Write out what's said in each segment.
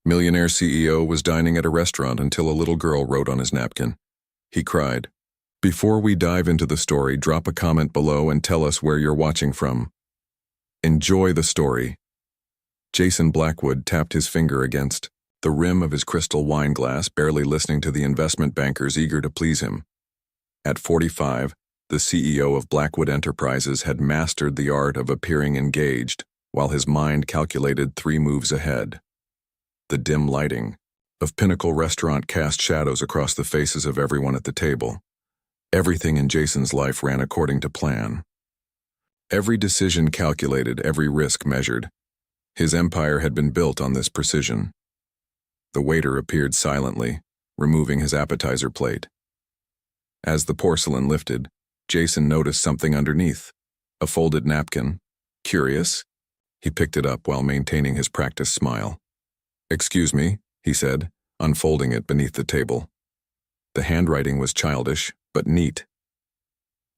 Millionaire CEO was dining at a restaurant until a little girl wrote on his napkin. He cried. Before we dive into the story, drop a comment below and tell us where you're watching from. Enjoy the story. Jason Blackwood tapped his finger against the rim of his crystal wine glass, barely listening to the investment bankers eager to please him. At 45, the CEO of Blackwood Enterprises had mastered the art of appearing engaged, while his mind calculated 3 moves ahead. The dim lighting of Pinnacle Restaurant cast shadows across the faces of everyone at the table. Everything in Jason's life ran according to plan. Every decision calculated, every risk measured. His empire had been built on this precision. The waiter appeared silently, removing his appetizer plate. As the porcelain lifted, Jason noticed something underneath, a folded napkin. Curious? He picked it up while maintaining his practiced smile. "Excuse me," he said, unfolding it beneath the table. The handwriting was childish, but neat.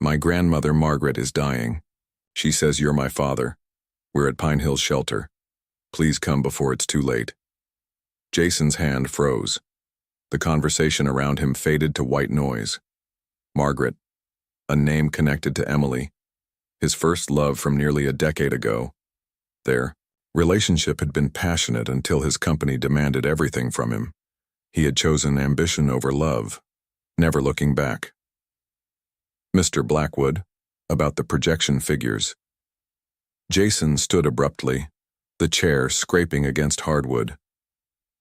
"My grandmother Margaret is dying. She says you're my father. We're at Pine Hills Shelter. Please come before it's too late." Jason's hand froze. The conversation around him faded to white noise. Margaret, a name connected to Emily, his first love from nearly a decade ago. Their relationship had been passionate until his company demanded everything from him. He had chosen ambition over love, never looking back. "Mr. Blackwood, about the projection figures." Jason stood abruptly, the chair scraping against hardwood.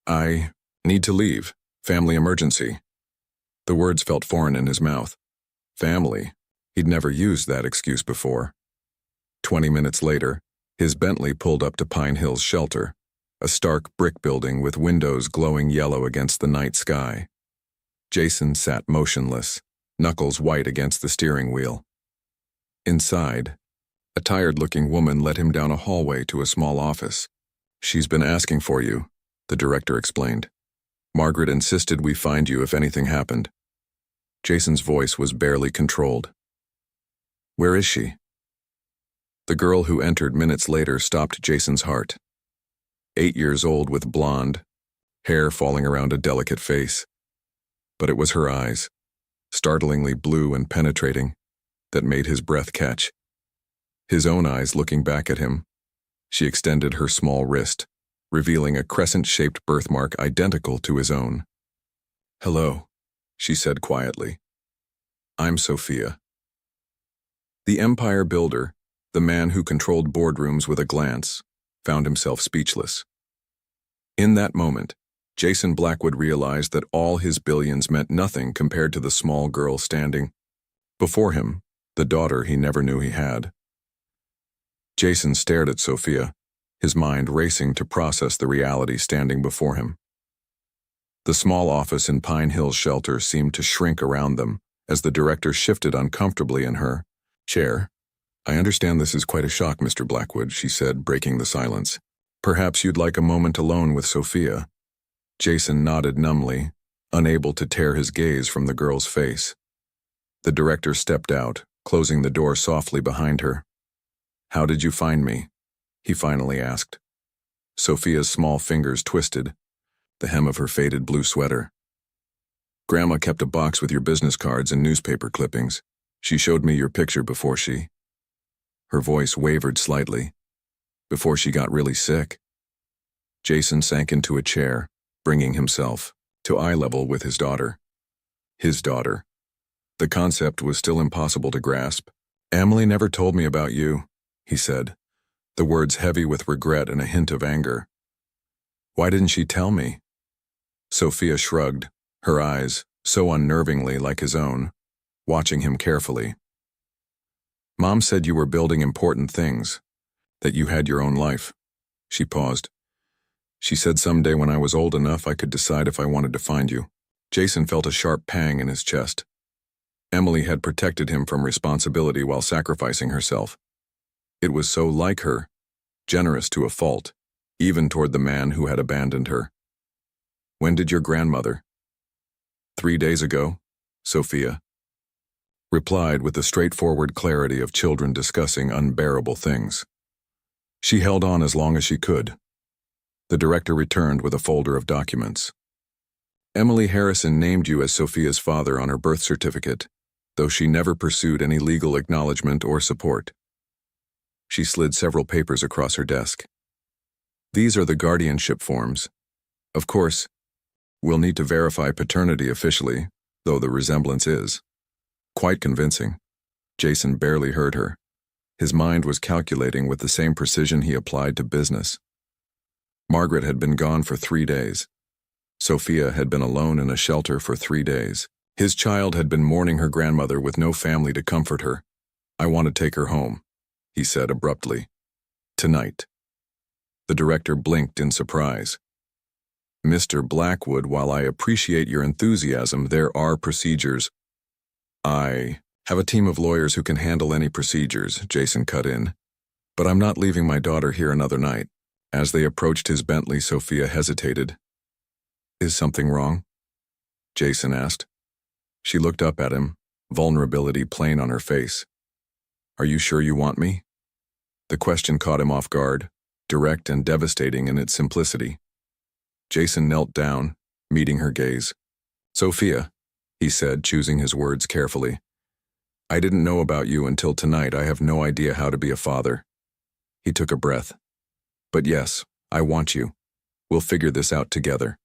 "I need to leave. Family emergency." The words felt foreign in his mouth. Family. He'd never used that excuse before. 20 minutes later, his Bentley pulled up to Pine Hills Shelter, a stark brick building with windows glowing yellow against the night sky. Jason sat motionless, knuckles white against the steering wheel. Inside, a tired-looking woman led him down a hallway to a small office. "She's been asking for you," the director explained. "Margaret insisted we find you if anything happened." Jason's voice was barely controlled. "Where is she?" The girl who entered minutes later stopped Jason's heart. 8 years old with blonde, hair falling around a delicate face. But it was her eyes, startlingly blue and penetrating, that made his breath catch. His own eyes looking back at him. She extended her small wrist, revealing a crescent-shaped birthmark identical to his own. "Hello," she said quietly. "I'm Sophia." The empire builder, the man who controlled boardrooms with a glance, found himself speechless. In that moment, Jason Blackwood realized that all his billions meant nothing compared to the small girl standing before him, the daughter he never knew he had. Jason stared at Sophia, his mind racing to process the reality standing before him. The small office in Pine Hills Shelter seemed to shrink around them as the director shifted uncomfortably in her chair. "I understand this is quite a shock, Mr. Blackwood," she said, breaking the silence. "Perhaps you'd like a moment alone with Sophia." Jason nodded numbly, unable to tear his gaze from the girl's face. The director stepped out, closing the door softly behind her. "How did you find me?" he finally asked. Sophia's small fingers twisted, the hem of her faded blue sweater. "Grandma kept a box with your business cards and newspaper clippings. She showed me your picture before she..." Her voice wavered slightly. "Before she got really sick." Jason sank into a chair, bringing himself to eye level with his daughter. His daughter. The concept was still impossible to grasp. "Emily never told me about you," he said, the words heavy with regret and a hint of anger. "Why didn't she tell me?" Sophia shrugged, her eyes, so unnervingly like his own, watching him carefully. "Mom said you were building important things, that you had your own life." She paused. "She said someday when I was old enough I could decide if I wanted to find you." Jason felt a sharp pang in his chest. Emily had protected him from responsibility while sacrificing herself. It was so like her, generous to a fault, even toward the man who had abandoned her. "When did your grandmother?" 3 days ago, Sophia replied with the straightforward clarity of children discussing unbearable things. "She held on as long as she could." The director returned with a folder of documents. Emily Harrison named you as Sophia's father on her birth certificate, though she never pursued any legal acknowledgement or support. She slid several papers across her desk. These are the guardianship forms. Of course, we'll need to verify paternity officially, though the resemblance is quite convincing. Jason barely heard her. His mind was calculating with the same precision he applied to business. Margaret had been gone for 3 days. Sophia had been alone in a shelter for 3 days. His child had been mourning her grandmother with no family to comfort her. I want to take her home, he said abruptly. Tonight. The director blinked in surprise. Mr. Blackwood, while I appreciate your enthusiasm, there are procedures. I have a team of lawyers who can handle any procedures, Jason cut in. But I'm not leaving my daughter here another night. As they approached his Bentley, Sophia hesitated. Is something wrong? Jason asked. She looked up at him, vulnerability plain on her face. Are you sure you want me? The question caught him off guard, direct and devastating in its simplicity. Jason knelt down, meeting her gaze. Sophia, he said, choosing his words carefully. I didn't know about you until tonight. I have no idea how to be a father. He took a breath. But yes, I want you. We'll figure this out together.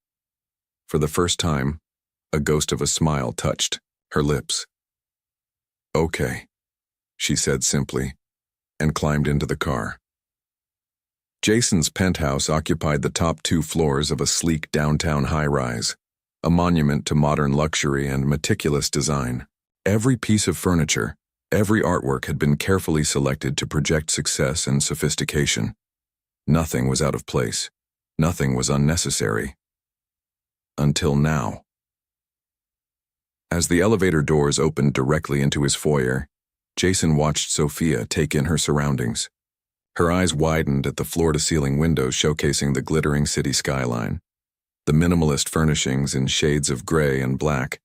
For the first time, a ghost of a smile touched her lips. Okay, she said simply, and climbed into the car. Jason's penthouse occupied the top 2 floors of a sleek downtown high-rise, a monument to modern luxury and meticulous design. Every piece of furniture, every artwork had been carefully selected to project success and sophistication. Nothing was out of place. Nothing was unnecessary. Until now. As the elevator doors opened directly into his foyer, Jason watched Sophia take in her surroundings. Her eyes widened at the floor-to-ceiling windows showcasing the glittering city skyline, the minimalist furnishings in shades of gray and black,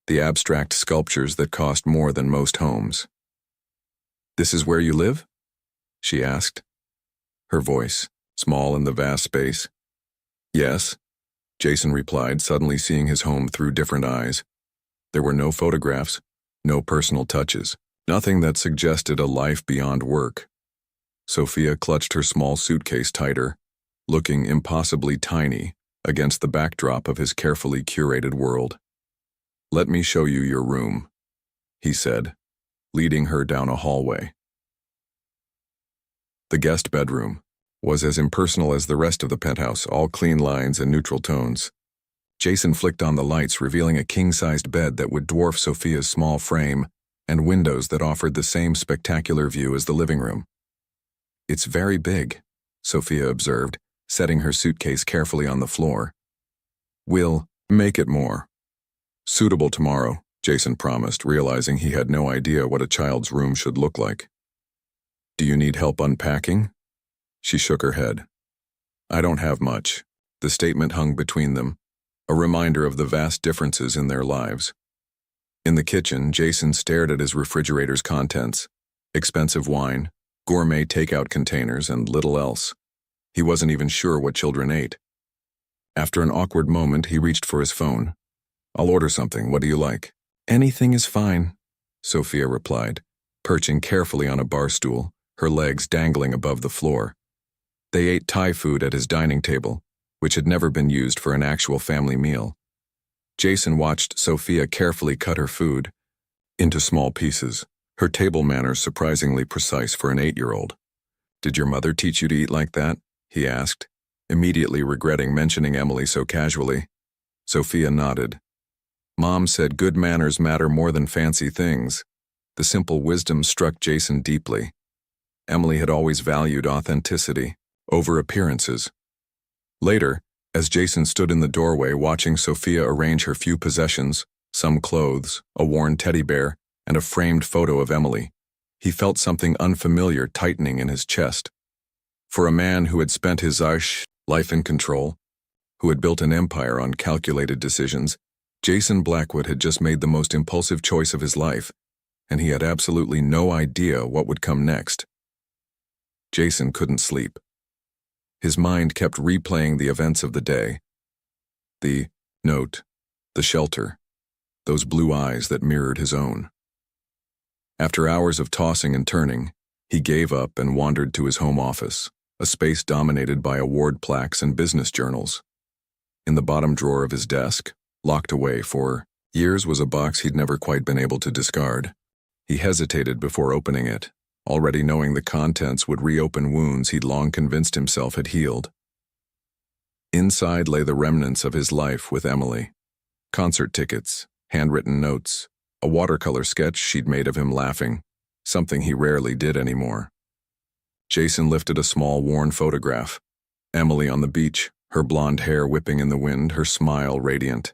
the abstract sculptures that cost more than most homes. This is where you live? She asked. Her voice, small in the vast space. Yes, Jason replied, suddenly seeing his home through different eyes. There were no photographs, no personal touches, nothing that suggested a life beyond work. Sophia clutched her small suitcase tighter, looking impossibly tiny against the backdrop of his carefully curated world. Let me show you your room, he said, leading her down a hallway. The guest bedroom was as impersonal as the rest of the penthouse, all clean lines and neutral tones. Jason flicked on the lights, revealing a king-sized bed that would dwarf Sophia's small frame and windows that offered the same spectacular view as the living room. It's very big, Sophia observed, setting her suitcase carefully on the floor. We'll make it more suitable tomorrow, Jason promised, realizing he had no idea what a child's room should look like. Do you need help unpacking? She shook her head. I don't have much. The statement hung between them, a reminder of the vast differences in their lives. In the kitchen, Jason stared at his refrigerator's contents, expensive wine, gourmet takeout containers, and little else. He wasn't even sure what children ate. After an awkward moment, he reached for his phone. I'll order something. What do you like? Anything is fine, Sophia replied, perching carefully on a bar stool, her legs dangling above the floor. They ate Thai food at his dining table, which had never been used for an actual family meal. Jason watched Sophia carefully cut her food into small pieces, her table manners surprisingly precise for an 8-year-old. Did your mother teach you to eat like that? He asked, immediately regretting mentioning Emily so casually. Sophia nodded. Mom said good manners matter more than fancy things. The simple wisdom struck Jason deeply. Emily had always valued authenticity over appearances. Later, as Jason stood in the doorway watching Sophia arrange her few possessions, some clothes, a worn teddy bear, and a framed photo of Emily, he felt something unfamiliar tightening in his chest. For a man who had spent his life in control, who had built an empire on calculated decisions, Jason Blackwood had just made the most impulsive choice of his life, and he had absolutely no idea what would come next. Jason couldn't sleep. His mind kept replaying the events of the day. The note, the shelter, those blue eyes that mirrored his own. After hours of tossing and turning, he gave up and wandered to his home office, a space dominated by award plaques and business journals. In the bottom drawer of his desk, locked away for years, was a box he'd never quite been able to discard. He hesitated before opening it, already knowing the contents would reopen wounds he'd long convinced himself had healed. Inside lay the remnants of his life with Emily. Concert tickets, handwritten notes, a watercolor sketch she'd made of him laughing, something he rarely did anymore. Jason lifted a small, worn photograph. Emily on the beach, her blonde hair whipping in the wind, her smile radiant.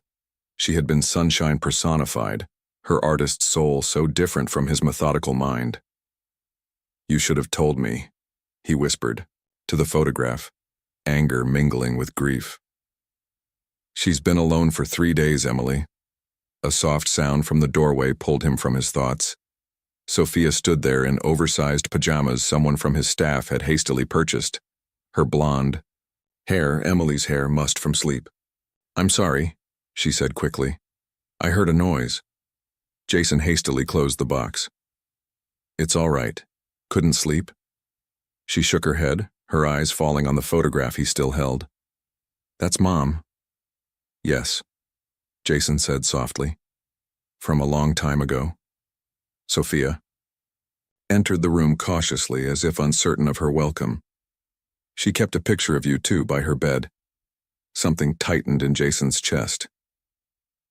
She had been sunshine personified, her artist's soul so different from his methodical mind. "You should have told me," he whispered, to the photograph, anger mingling with grief. "She's been alone for 3 days, Emily." A soft sound from the doorway pulled him from his thoughts. Sophia stood there in oversized pajamas someone from his staff had hastily purchased. Her blonde hair, Emily's hair, mussed from sleep. "I'm sorry," she said quickly. "I heard a noise." Jason hastily closed the box. "It's all right. Couldn't sleep?" She shook her head, her eyes falling on the photograph he still held. "That's Mom." "Yes," Jason said softly. "From a long time ago." Sophia entered the room cautiously, as if uncertain of her welcome. She kept a picture of you two by her bed. Something tightened in Jason's chest.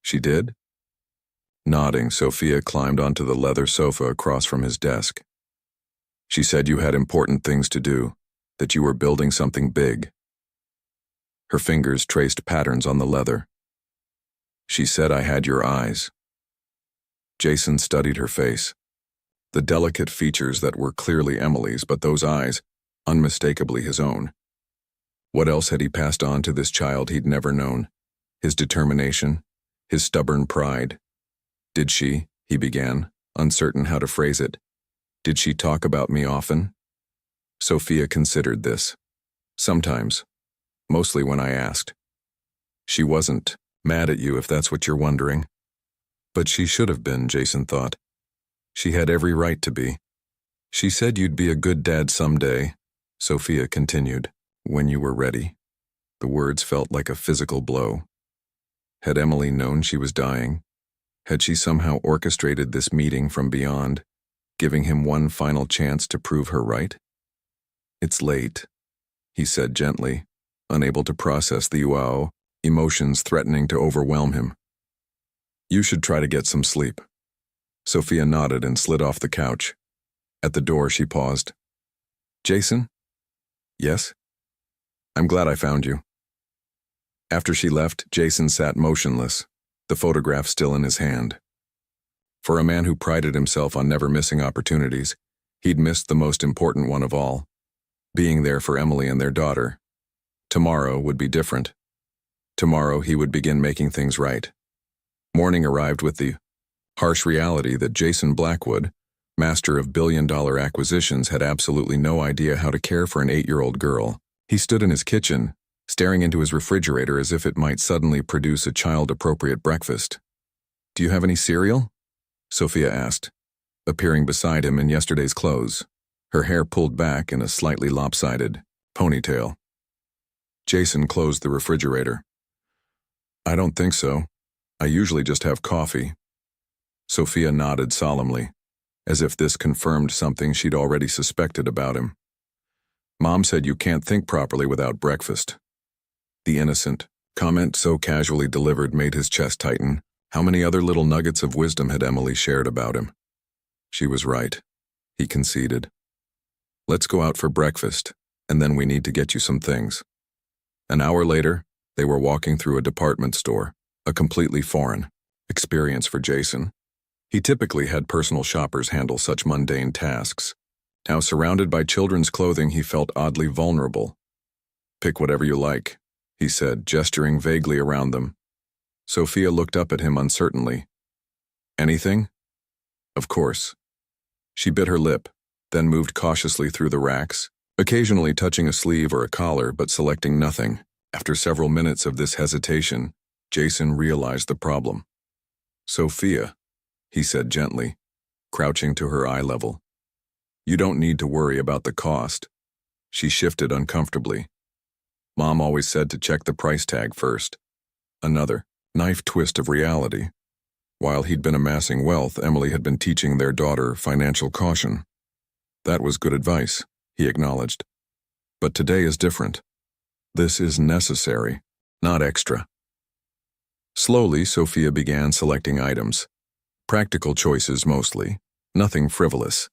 "She did?" Nodding, Sophia climbed onto the leather sofa across from his desk. "She said you had important things to do, that you were building something big." Her fingers traced patterns on the leather. "She said I had your eyes." Jason studied her face. The delicate features that were clearly Emily's, but those eyes, unmistakably his own. What else had he passed on to this child he'd never known? His determination, his stubborn pride. "Did she," he began, uncertain how to phrase it, "did she talk about me often?" Sophia considered this. "Sometimes. Mostly when I asked." "She wasn't mad at you, if that's what you're wondering." But she should have been, Jason thought. She had every right to be. "She said you'd be a good dad someday," Sophia continued, "when you were ready." The words felt like a physical blow. Had Emily known she was dying? Had she somehow orchestrated this meeting from beyond, giving him one final chance to prove her right? "It's late," he said gently, unable to process the emotions threatening to overwhelm him. "You should try to get some sleep." Sophia nodded and slid off the couch. At the door, she paused. "Jason?" "Yes?" "I'm glad I found you." After she left, Jason sat motionless, the photograph still in his hand. For a man who prided himself on never missing opportunities, he'd missed the most important one of all, being there for Emily and their daughter. Tomorrow would be different. Tomorrow he would begin making things right. Morning arrived with the harsh reality that Jason Blackwood, master of billion-dollar acquisitions, had absolutely no idea how to care for an 8-year-old girl. He stood in his kitchen, staring into his refrigerator as if it might suddenly produce a child-appropriate breakfast. "Do you have any cereal?" Sophia asked, appearing beside him in yesterday's clothes, her hair pulled back in a slightly lopsided ponytail. Jason closed the refrigerator. "I don't think so. I usually just have coffee." Sophia nodded solemnly, as if this confirmed something she'd already suspected about him. "Mom said you can't think properly without breakfast." The innocent comment so casually delivered made his chest tighten. How many other little nuggets of wisdom had Emily shared about him? She was right, he conceded. "Let's go out for breakfast, and then we need to get you some things." An hour later, they were walking through a department store, a completely foreign experience for Jason. He typically had personal shoppers handle such mundane tasks. Now, surrounded by children's clothing, he felt oddly vulnerable. "Pick whatever you like," he said, gesturing vaguely around them. Sophia looked up at him uncertainly. "Anything?" "Of course." She bit her lip, then moved cautiously through the racks, occasionally touching a sleeve or a collar but selecting nothing. After several minutes of this hesitation, Jason realized the problem. "Sophia," he said gently, crouching to her eye level. "You don't need to worry about the cost." She shifted uncomfortably. "Mom always said to check the price tag first." Another knife twist of reality. While he'd been amassing wealth, Emily had been teaching their daughter financial caution. "That was good advice," he acknowledged. "But today is different. This is necessary, not extra." Slowly, Sophia began selecting items. Practical choices mostly, nothing frivolous.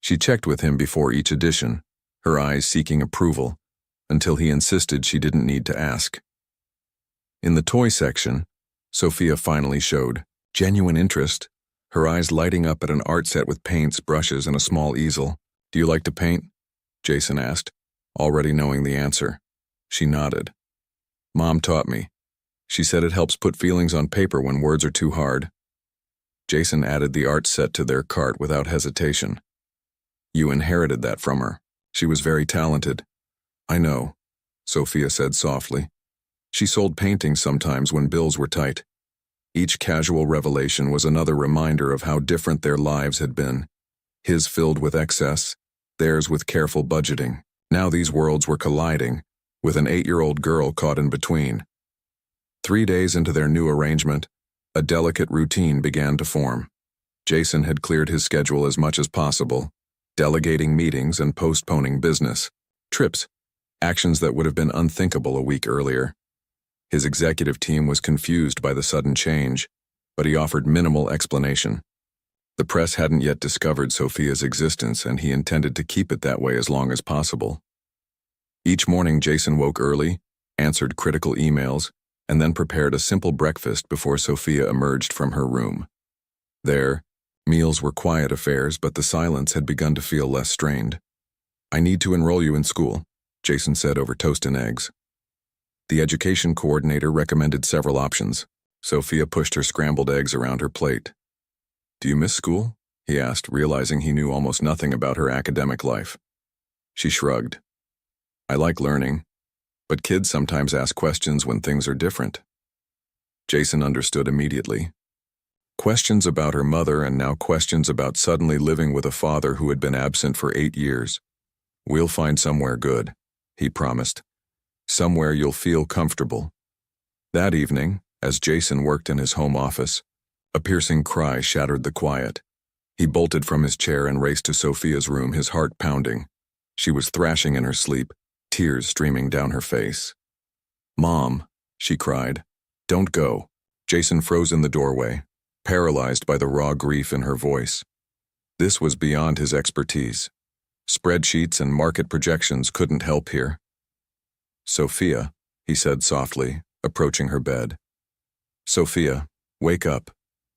She checked with him before each edition, her eyes seeking approval, until he insisted she didn't need to ask. In the toy section, Sophia finally showed genuine interest, her eyes lighting up at an art set with paints, brushes, and a small easel. "Do you like to paint?" Jason asked, already knowing the answer. She nodded. "Mom taught me. She said it helps put feelings on paper when words are too hard." Jason added the art set to their cart without hesitation. "You inherited that from her. She was very talented." "I know," Sophia said softly. She sold paintings sometimes when bills were tight. Each casual revelation was another reminder of how different their lives had been. His filled with excess, theirs with careful budgeting. Now these worlds were colliding, with an 8-year-old girl caught in between. 3 days into their new arrangement, a delicate routine began to form. Jason had cleared his schedule as much as possible, delegating meetings and postponing business, trips, actions that would have been unthinkable a week earlier. His executive team was confused by the sudden change, but he offered minimal explanation. The press hadn't yet discovered Sophia's existence, and he intended to keep it that way as long as possible. Each morning, Jason woke early, answered critical emails, and then prepared a simple breakfast before Sophia emerged from her room. There, meals were quiet affairs, but the silence had begun to feel less strained. "I need to enroll you in school," Jason said over toast and eggs. The education coordinator recommended several options. Sophia pushed her scrambled eggs around her plate. "Do you miss school?" he asked, realizing he knew almost nothing about her academic life. She shrugged. "I like learning, but kids sometimes ask questions when things are different." Jason understood immediately. Questions about her mother, and now questions about suddenly living with a father who had been absent for 8 years. "We'll find somewhere good," he promised. "Somewhere you'll feel comfortable." That evening, as Jason worked in his home office, a piercing cry shattered the quiet. He bolted from his chair and raced to Sophia's room, his heart pounding. She was thrashing in her sleep, tears streaming down her face. "Mom," she cried. "Don't go." Jason froze in the doorway, paralyzed by the raw grief in her voice. This was beyond his expertise. Spreadsheets and market projections couldn't help here. "Sophia," he said softly, approaching her bed. "Sophia, wake up.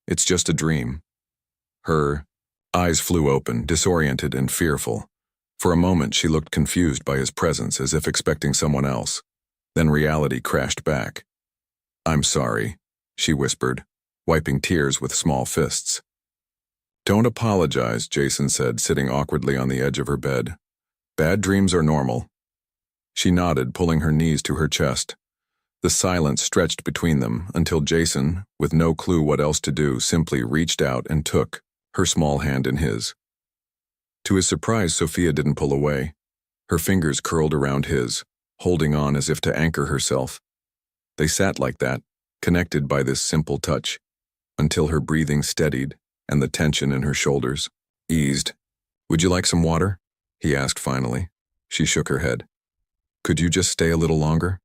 It's just a dream." Her eyes flew open, disoriented and fearful. For a moment she looked confused by his presence, as if expecting someone else. Then reality crashed back. "I'm sorry," she whispered, wiping tears with small fists. "Don't apologize," Jason said, sitting awkwardly on the edge of her bed. "Bad dreams are normal." She nodded, pulling her knees to her chest. The silence stretched between them until Jason, with no clue what else to do, simply reached out and took her small hand in his. To his surprise, Sophia didn't pull away. Her fingers curled around his, holding on as if to anchor herself. They sat like that, connected by this simple touch, until her breathing steadied and the tension in her shoulders eased. "Would you like some water?" he asked finally. She shook her head. "Could you just stay a little longer?"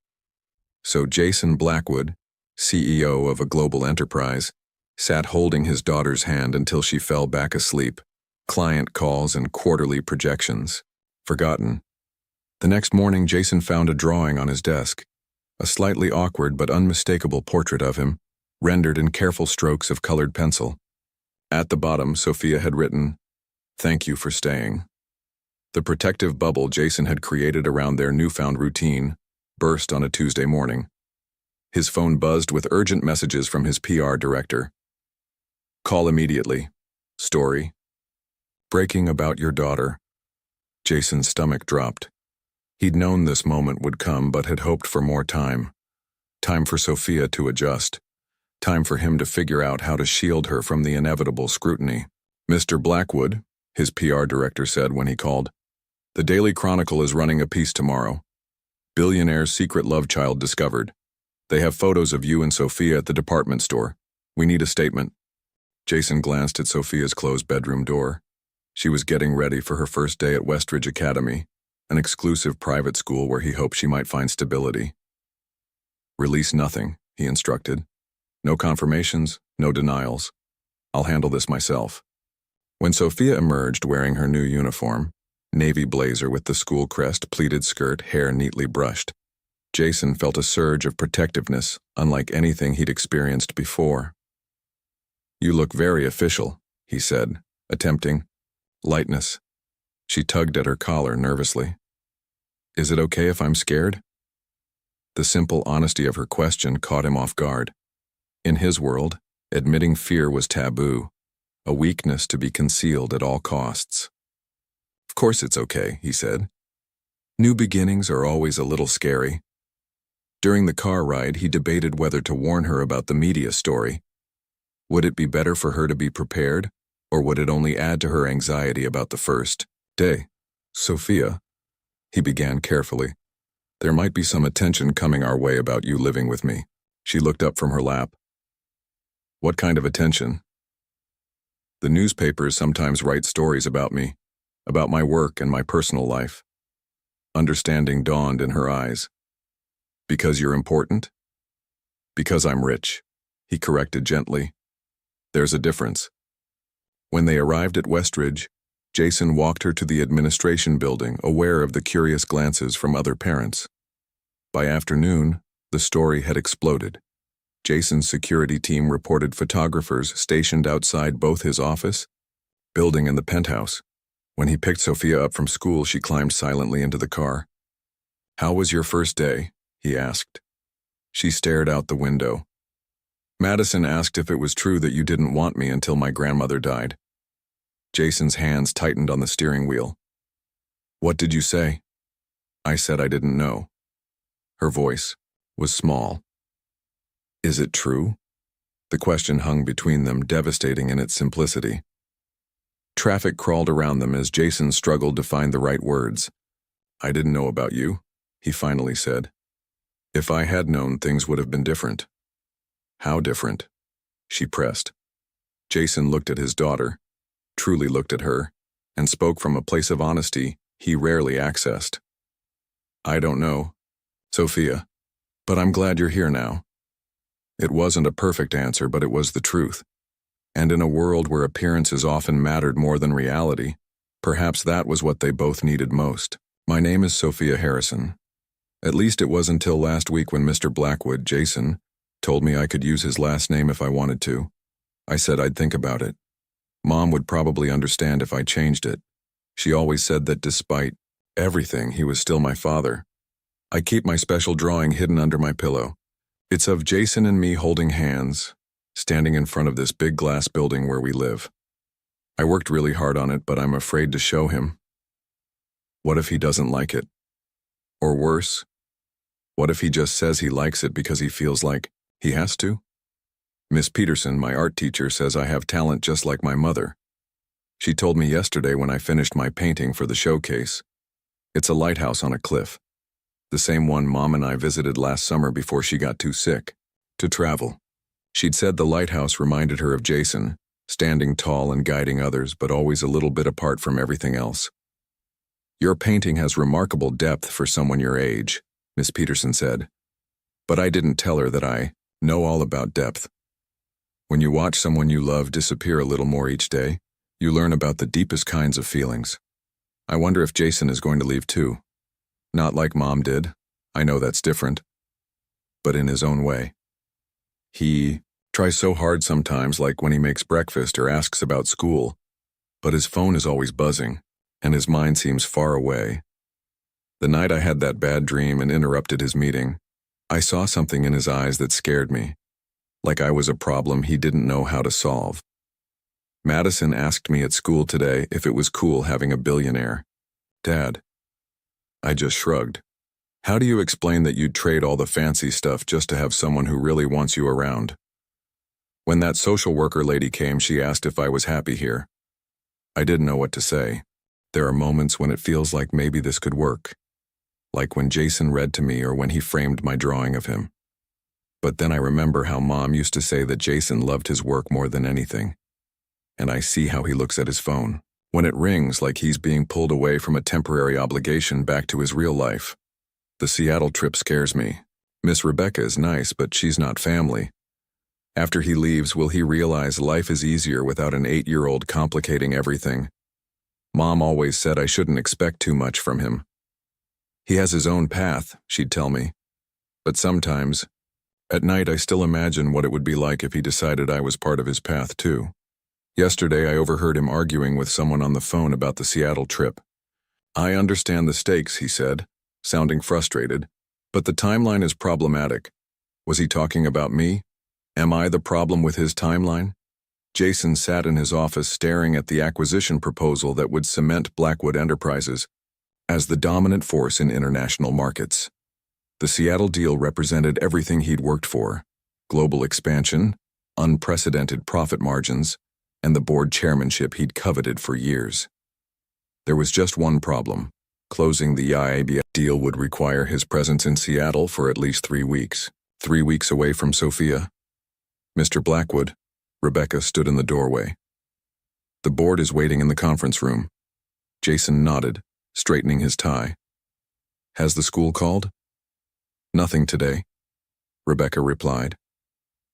So Jason Blackwood, CEO of a global enterprise, sat holding his daughter's hand until she fell back asleep. Client calls and quarterly projections. Forgotten. The next morning, Jason found a drawing on his desk, a slightly awkward but unmistakable portrait of him, rendered in careful strokes of colored pencil. At the bottom, Sophia had written, "Thank you for staying." The protective bubble Jason had created around their newfound routine burst on a Tuesday morning. His phone buzzed with urgent messages from his PR director. "Call immediately. Story. Breaking about your daughter. Jason's stomach dropped. He'd known this moment would come but had hoped for more time. Time for Sophia to adjust. Time for him to figure out how to shield her from the inevitable scrutiny. "Mr. Blackwood," his PR director said when he called, "the Daily Chronicle is running a piece tomorrow. Billionaire's secret love child discovered. They have photos of you and Sophia at the department store. We need a statement." Jason glanced at Sophia's closed bedroom door. She was getting ready for her first day at Westridge Academy, an exclusive private school where he hoped she might find stability. "Release nothing," he instructed. "No confirmations, no denials. I'll handle this myself." When Sophia emerged wearing her new uniform, navy blazer with the school crest, pleated skirt, hair neatly brushed, Jason felt a surge of protectiveness unlike anything he'd experienced before. "You look very official," he said, attempting lightness. She tugged at her collar nervously. "Is it okay if I'm scared?" The simple honesty of her question caught him off guard. In his world, admitting fear was taboo, a weakness to be concealed at all costs. "Of course it's okay," he said. "New beginnings are always a little scary." During the car ride, he debated whether to warn her about the media story. Would it be better for her to be prepared, or would it only add to her anxiety about the first day? "Sophia," he began carefully, "there might be some attention coming our way about you living with me." She looked up from her lap. "What kind of attention?" "The newspapers sometimes write stories about me, about my work and my personal life." Understanding dawned in her eyes. "Because you're important?" "Because I'm rich," he corrected gently. "There's a difference." When they arrived at Westridge, Jason walked her to the administration building, aware of the curious glances from other parents. By afternoon, the story had exploded. Jason's security team reported photographers stationed outside both his office, building, and the penthouse. When he picked Sophia up from school, she climbed silently into the car. "How was your first day?" he asked. She stared out the window. "Madison asked if it was true that you didn't want me until my grandmother died." Jason's hands tightened on the steering wheel. "What did you say?" "I said I didn't know." Her voice was small. "Is it true?" The question hung between them, devastating in its simplicity. Traffic crawled around them as Jason struggled to find the right words. "I didn't know about you," he finally said. "If I had known, things would have been different." "How different?" she pressed. Jason looked at his daughter, truly looked at her, and spoke from a place of honesty he rarely accessed. "I don't know, Sophia, but I'm glad you're here now." It wasn't a perfect answer, but it was the truth. And in a world where appearances often mattered more than reality, perhaps that was what they both needed most. "My name is Sophia Harrison. At least it was until last week when Mr. Blackwood, Jason, told me I could use his last name if I wanted to. I said I'd think about it. Mom would probably understand if I changed it. She always said that despite everything, he was still my father. I keep my special drawing hidden under my pillow. It's of Jason and me holding hands, standing in front of this big glass building where we live. I worked really hard on it, but I'm afraid to show him. What if he doesn't like it? Or worse, what if he just says he likes it because he feels like he has to? Miss Peterson, my art teacher, says I have talent just like my mother. She told me yesterday when I finished my painting for the showcase. It's a lighthouse on a cliff. The same one Mom and I visited last summer before she got too sick to travel. She'd said the lighthouse reminded her of Jason, standing tall and guiding others, but always a little bit apart from everything else. Your painting has remarkable depth for someone your age, Miss Peterson said. But I didn't tell her that I know all about depth. When you watch someone you love disappear a little more each day, you learn about the deepest kinds of feelings. I wonder if Jason is going to leave too. Not like Mom did. I know that's different. But in his own way. He tries so hard sometimes, like when he makes breakfast or asks about school, but his phone is always buzzing, and his mind seems far away. The night I had that bad dream and interrupted his meeting, I saw something in his eyes that scared me, like I was a problem he didn't know how to solve. Madison asked me at school today if it was cool having a billionaire. Dad. I just shrugged. How do you explain that you'd trade all the fancy stuff just to have someone who really wants you around? When that social worker lady came, she asked if I was happy here. I didn't know what to say. There are moments when it feels like maybe this could work. Like when Jason read to me or when he framed my drawing of him. But then I remember how Mom used to say that Jason loved his work more than anything. And I see how he looks at his phone. When it rings, like he's being pulled away from a temporary obligation back to his real life. The Seattle trip scares me. Miss Rebecca is nice, but she's not family. After he leaves, will he realize life is easier without an 8-year-old complicating everything? Mom always said I shouldn't expect too much from him. He has his own path, she'd tell me. But sometimes, at night, I still imagine what it would be like if he decided I was part of his path too. Yesterday, I overheard him arguing with someone on the phone about the Seattle trip. I understand the stakes, he said, sounding frustrated, but the timeline is problematic. Was he talking about me? Am I the problem with his timeline? Jason sat in his office staring at the acquisition proposal that would cement Blackwood Enterprises as the dominant force in international markets. The Seattle deal represented everything he'd worked for: global expansion, unprecedented profit margins, and the board chairmanship he'd coveted for years. There was just one problem. Closing the IABF deal would require his presence in Seattle for at least 3 weeks. 3 weeks away from Sophia. Mr. Blackwood, Rebecca stood in the doorway. The board is waiting in the conference room. Jason nodded, straightening his tie. Has the school called? Nothing today, Rebecca replied.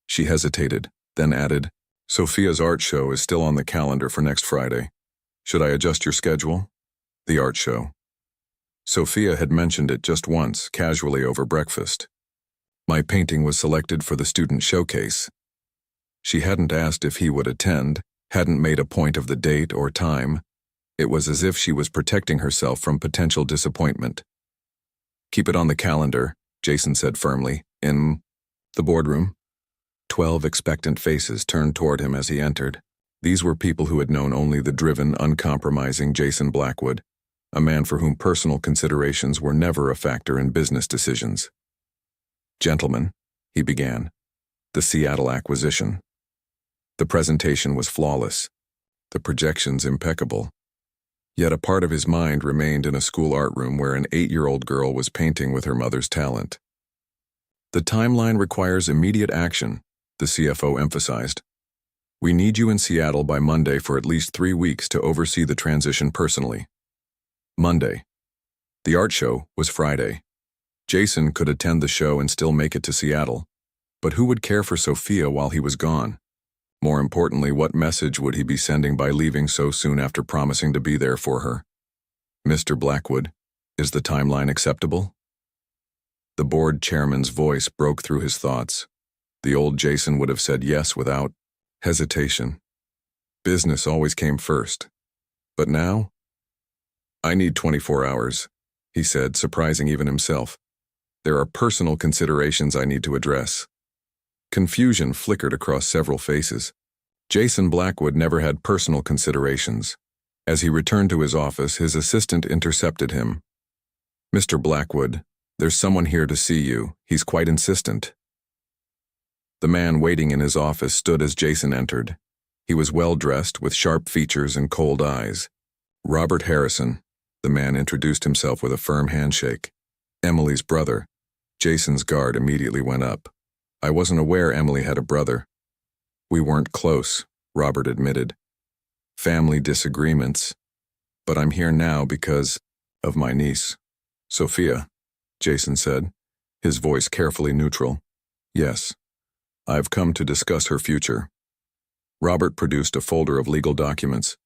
She hesitated, then added, Sophia's art show is still on the calendar for next Friday. Should I adjust your schedule? The art show. Sophia had mentioned it just once, casually over breakfast. My painting was selected for the student showcase. She hadn't asked if he would attend, hadn't made a point of the date or time. It was as if she was protecting herself from potential disappointment. Keep it on the calendar, Jason said firmly, in the boardroom. 12 expectant faces turned toward him as he entered. These were people who had known only the driven, uncompromising Jason Blackwood, a man for whom personal considerations were never a factor in business decisions. Gentlemen, he began, the Seattle acquisition. The presentation was flawless, the projections impeccable. Yet a part of his mind remained in a school art room where an 8-year-old girl was painting with her mother's talent. The timeline requires immediate action, the CFO emphasized. We need you in Seattle by Monday for at least 3 weeks to oversee the transition personally. Monday. The art show was Friday. Jason could attend the show and still make it to Seattle. But who would care for Sophia while he was gone? More importantly, what message would he be sending by leaving so soon after promising to be there for her? Mr. Blackwood, is the timeline acceptable? The board chairman's voice broke through his thoughts. The old Jason would have said yes without hesitation. Business always came first. But now? I need 24 hours, he said, surprising even himself. There are personal considerations I need to address. Confusion flickered across several faces. Jason Blackwood never had personal considerations. As he returned to his office, his assistant intercepted him. Mr. Blackwood, there's someone here to see you. He's quite insistent. The man waiting in his office stood as Jason entered. He was well-dressed, with sharp features and cold eyes. Robert Harrison, the man introduced himself with a firm handshake. Emily's brother. Jason's guard immediately went up. I wasn't aware Emily had a brother. We weren't close, Robert admitted. Family disagreements. But I'm here now because of my niece. Sophia, Jason said, his voice carefully neutral. Yes. I've come to discuss her future. Robert produced a folder of legal documents.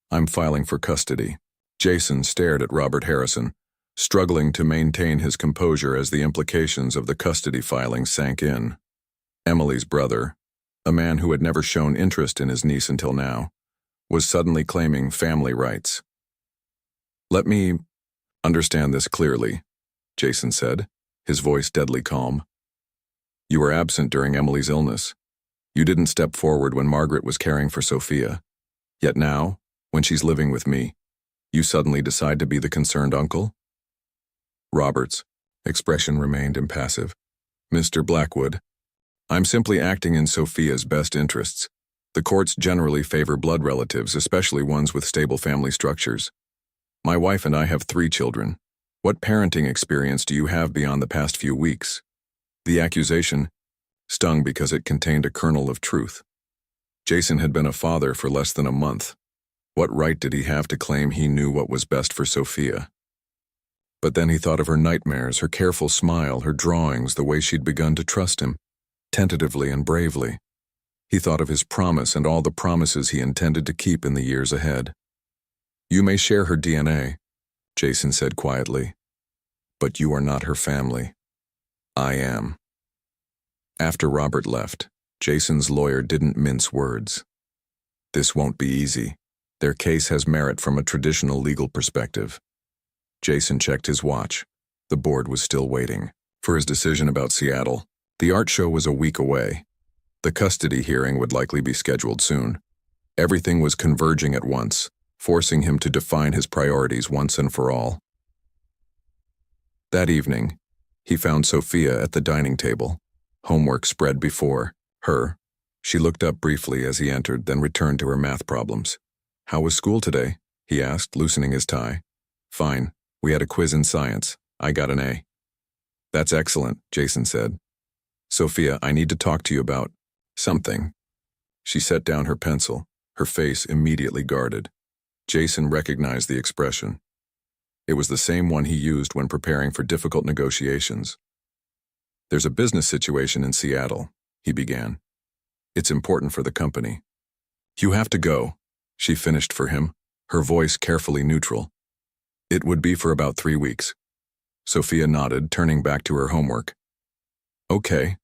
I'm filing for custody. Jason stared at Robert Harrison, struggling to maintain his composure as the implications of the custody filing sank in. Emily's brother, a man who had never shown interest in his niece until now, was suddenly claiming family rights. Let me understand this clearly, Jason said, his voice deadly calm. You were absent during Emily's illness. You didn't step forward when Margaret was caring for Sophia. Yet now, when she's living with me, You suddenly decide to be the concerned uncle? Robert's expression remained impassive. Mr. Blackwood, I'm simply acting in Sophia's best interests. The courts generally favor blood relatives, especially ones with stable family structures. My wife and I have 3 children. What parenting experience do you have beyond the past few weeks? The accusation stung because it contained a kernel of truth. Jason had been a father for less than a month. What right did he have to claim he knew what was best for Sophia? But then he thought of her nightmares, her careful smile, her drawings, the way she'd begun to trust him, tentatively and bravely. He thought of his promise and all the promises he intended to keep in the years ahead. You may share her DNA, Jason said quietly, but you are not her family. I am. After Robert left, Jason's lawyer didn't mince words. This won't be easy. Their case has merit from a traditional legal perspective. Jason checked his watch. The board was still waiting for his decision about Seattle. The art show was a week away. The custody hearing would likely be scheduled soon. Everything was converging at once, forcing him to define his priorities once and for all. That evening, he found Sophia at the dining table, homework spread before her. She looked up briefly as he entered, then returned to her math problems. How was school today? He asked, loosening his tie. Fine. We had a quiz in science. I got an A. That's excellent, Jason said. Sophia, I need to talk to you about something. She set down her pencil, her face immediately guarded. Jason recognized the expression. It was the same one he used when preparing for difficult negotiations. There's a business situation in Seattle, he began. It's important for the company. You have to go, she finished for him, her voice carefully neutral. It would be for about 3 weeks. Sophia nodded, turning back to her homework. Okay.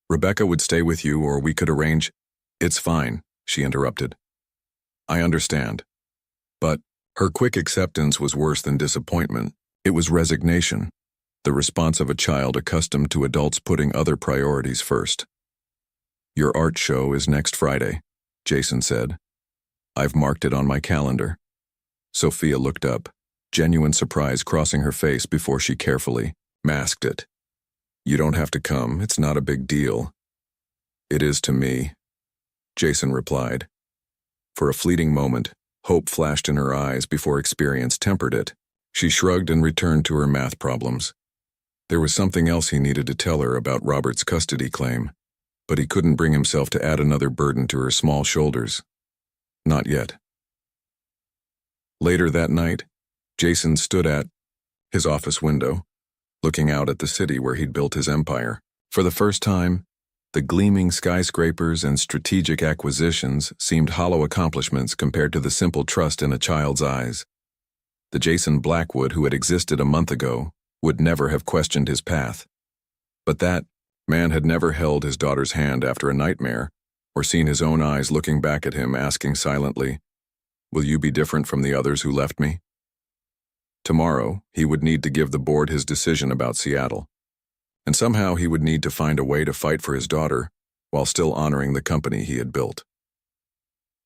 Rebecca would stay with you, or we could arrange. It's fine, she interrupted. I understand. But her quick acceptance was worse than disappointment. It was resignation, the response of a child accustomed to adults putting other priorities first. Your art show is next Friday, Jason said. I've marked it on my calendar. Sophia looked up, genuine surprise crossing her face before she carefully masked it. You don't have to come, it's not a big deal. It is to me, Jason replied. For a fleeting moment, hope flashed in her eyes before experience tempered it. She shrugged and returned to her math problems. There was something else he needed to tell her about Robert's custody claim, but he couldn't bring himself to add another burden to her small shoulders. Not yet. Later that night, Jason stood at his office window, looking out at the city where he'd built his empire. For the first time, the gleaming skyscrapers and strategic acquisitions seemed hollow accomplishments compared to the simple trust in a child's eyes. The Jason Blackwood who had existed a month ago would never have questioned his path. But that man had never held his daughter's hand after a nightmare, or seen his own eyes looking back at him, asking silently, "Will you be different from the others who left me?" Tomorrow, he would need to give the board his decision about Seattle. And somehow he would need to find a way to fight for his daughter while still honoring the company he had built.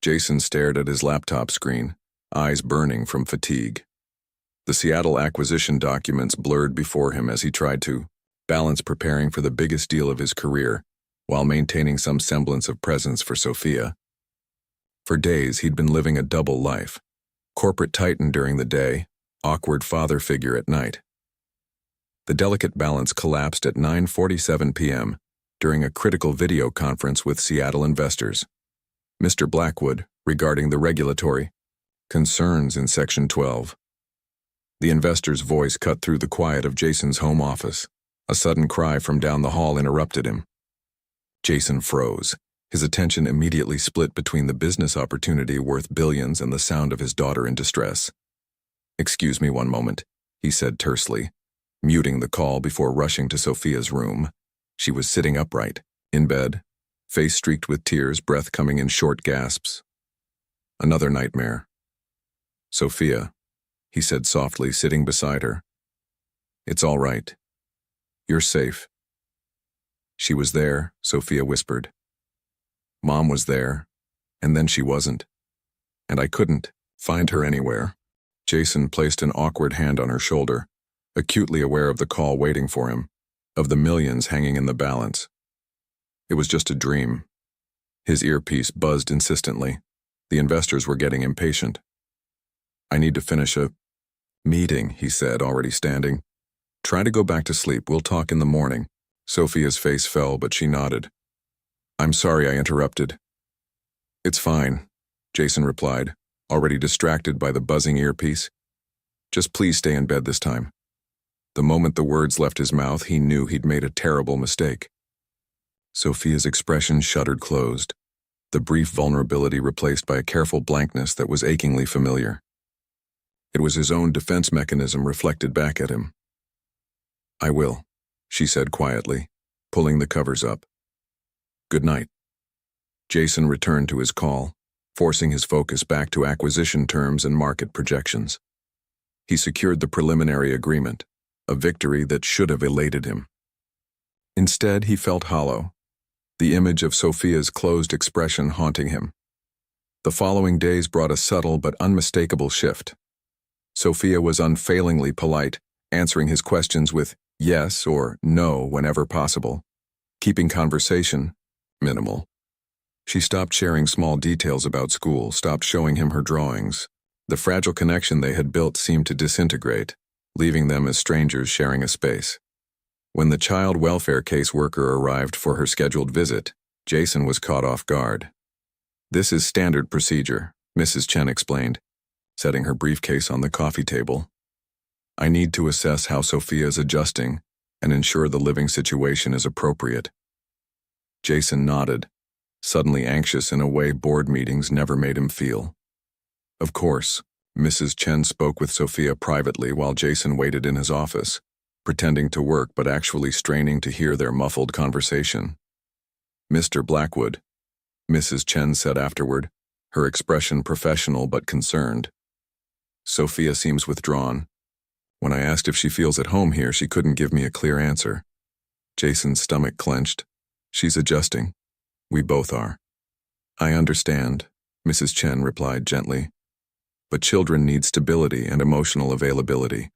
Jason stared at his laptop screen, eyes burning from fatigue. The Seattle acquisition documents blurred before him as he tried to balance preparing for the biggest deal of his career while maintaining some semblance of presence for Sophia. For days, he'd been living a double life. Corporate titan during the day, awkward father figure at night. The delicate balance collapsed at 9:47 p.m. during a critical video conference with Seattle investors. Mr. Blackwood, regarding the regulatory concerns in Section 12. The investor's voice cut through the quiet of Jason's home office. A sudden cry from down the hall interrupted him. Jason froze. His attention immediately split between the business opportunity worth billions and the sound of his daughter in distress. Excuse me one moment, he said tersely, muting the call before rushing to Sophia's room. She was sitting upright, in bed, face streaked with tears, breath coming in short gasps. Another nightmare. Sophia, he said softly, sitting beside her. It's all right. You're safe. She was there, Sophia whispered. Mom was there, and then she wasn't. And I couldn't find her anywhere. Jason placed an awkward hand on her shoulder, acutely aware of the call waiting for him, of the millions hanging in the balance. It was just a dream. His earpiece buzzed insistently. The investors were getting impatient. "I need to finish a meeting," he said, already standing. "Try to go back to sleep. We'll talk in the morning." Sophia's face fell, but she nodded. "I'm sorry I interrupted." "It's fine," Jason replied, already distracted by the buzzing earpiece. "Just please stay in bed this time." The moment the words left his mouth, he knew he'd made a terrible mistake. Sophia's expression shuttered closed, the brief vulnerability replaced by a careful blankness that was achingly familiar. It was his own defense mechanism reflected back at him. "I will," she said quietly, pulling the covers up. "Good night." Jason returned to his call, forcing his focus back to acquisition terms and market projections. He secured the preliminary agreement, a victory that should have elated him. Instead, he felt hollow, the image of Sophia's closed expression haunting him. The following days brought a subtle but unmistakable shift. Sophia was unfailingly polite, answering his questions with yes or no whenever possible, keeping conversation minimal. She stopped sharing small details about school, stopped showing him her drawings. The fragile connection they had built seemed to disintegrate, leaving them as strangers sharing a space. When the child welfare caseworker arrived for her scheduled visit, Jason was caught off guard. "This is standard procedure," Mrs. Chen explained, setting her briefcase on the coffee table. "I need to assess how Sophia is adjusting and ensure the living situation is appropriate." Jason nodded, suddenly anxious in a way board meetings never made him feel. Of course, Mrs. Chen spoke with Sophia privately while Jason waited in his office, pretending to work but actually straining to hear their muffled conversation. "Mr. Blackwood," Mrs. Chen said afterward, her expression professional but concerned. "Sophia seems withdrawn. When I asked if she feels at home here, she couldn't give me a clear answer." Jason's stomach clenched. "She's adjusting. We both are." "I understand," Mrs. Chen replied gently. "But children need stability and emotional availability.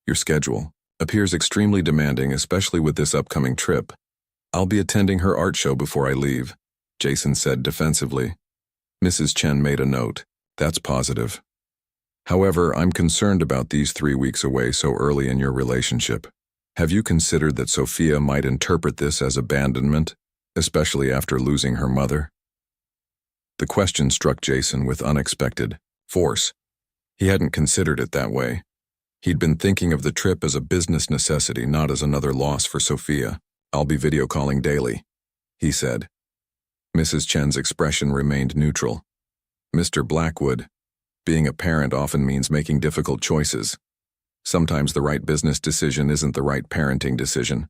Your schedule appears extremely demanding, especially with this upcoming trip." "I'll be attending her art show before I leave," Jason said defensively. Mrs. Chen made a note. "That's positive. However, I'm concerned about these 3 weeks away so early in your relationship. Have you considered that Sophia might interpret this as abandonment, especially after losing her mother?" The question struck Jason with unexpected force. He hadn't considered it that way. He'd been thinking of the trip as a business necessity, not as another loss for Sophia. "I'll be video calling daily," he said. Mrs. Chen's expression remained neutral. "Mr. Blackwood, being a parent often means making difficult choices. Sometimes the right business decision isn't the right parenting decision."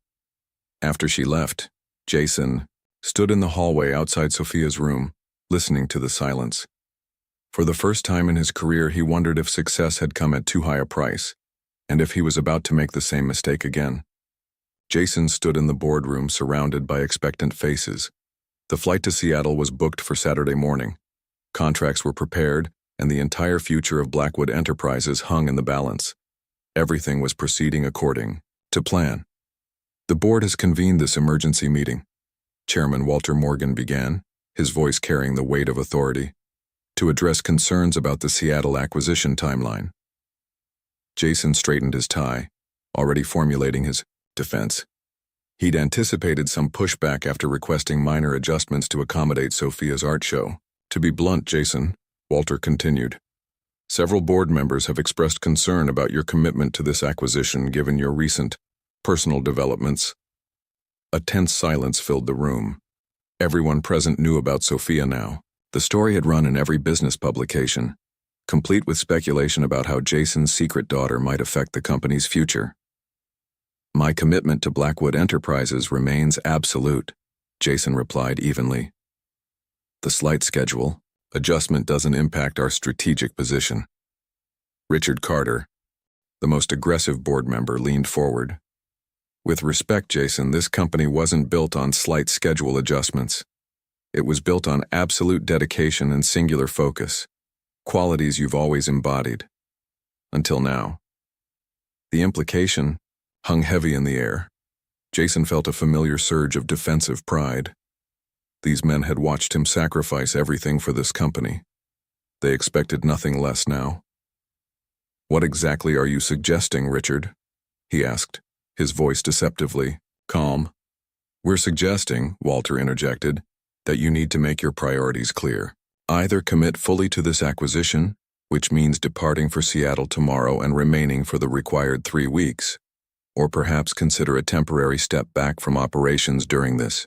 After she left, Jason stood in the hallway outside Sophia's room, listening to the silence. For the first time in his career, he wondered if success had come at too high a price, and if he was about to make the same mistake again. Jason stood in the boardroom surrounded by expectant faces. The flight to Seattle was booked for Saturday morning. Contracts were prepared, and the entire future of Blackwood Enterprises hung in the balance. Everything was proceeding according to plan. "The board has convened this emergency meeting," Chairman Walter Morgan began, his voice carrying the weight of authority, "to address concerns about the Seattle acquisition timeline." Jason straightened his tie, already formulating his defense. He'd anticipated some pushback after requesting minor adjustments to accommodate Sophia's art show. "To be blunt, Jason," Walter continued, "several board members have expressed concern about your commitment to this acquisition given your recent personal developments." A tense silence filled the room. Everyone present knew about Sophia now. The story had run in every business publication, complete with speculation about how Jason's secret daughter might affect the company's future. "My commitment to Blackwood Enterprises remains absolute," Jason replied evenly. "The slight schedule adjustment doesn't impact our strategic position." Richard Carter, the most aggressive board member, leaned forward. "With respect, Jason, this company wasn't built on slight schedule adjustments. It was built on absolute dedication and singular focus, qualities you've always embodied." Until now. The implication hung heavy in the air. Jason felt a familiar surge of defensive pride. These men had watched him sacrifice everything for this company. They expected nothing less now. "What exactly are you suggesting, Richard?" he asked, his voice deceptively calm. "We're suggesting," Walter interjected, "that you need to make your priorities clear. Either commit fully to this acquisition, which means departing for Seattle tomorrow and remaining for the required 3 weeks, or perhaps consider a temporary step back from operations during this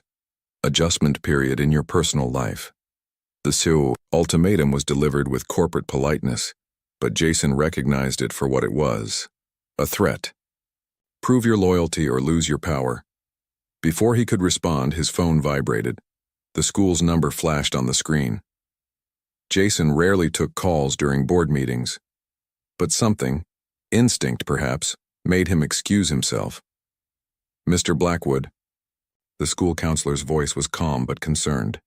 adjustment period in your personal life." The ultimatum was delivered with corporate politeness, but Jason recognized it for what it was: a threat. Prove your loyalty or lose your power. Before he could respond, his phone vibrated. The school's number flashed on the screen. Jason rarely took calls during board meetings, but something, instinct perhaps, made him excuse himself. "Mr. Blackwood." The school counselor's voice was calm but concerned.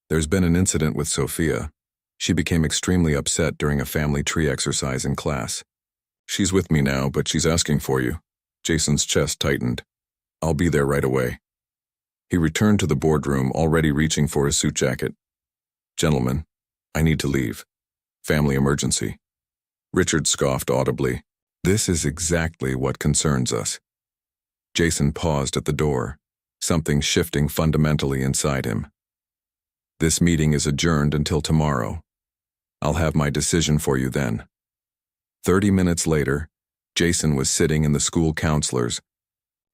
"There's been an incident with Sophia. She became extremely upset during a family tree exercise in class. She's with me now, but she's asking for you." Jason's chest tightened. "I'll be there right away." He returned to the boardroom, already reaching for his suit jacket. "Gentlemen, I need to leave. Family emergency." Richard scoffed audibly. "This is exactly what concerns us." Jason paused at the door, something shifting fundamentally inside him. "This meeting is adjourned until tomorrow. I'll have my decision for you then." 30 minutes later, Jason was sitting in the school counselor's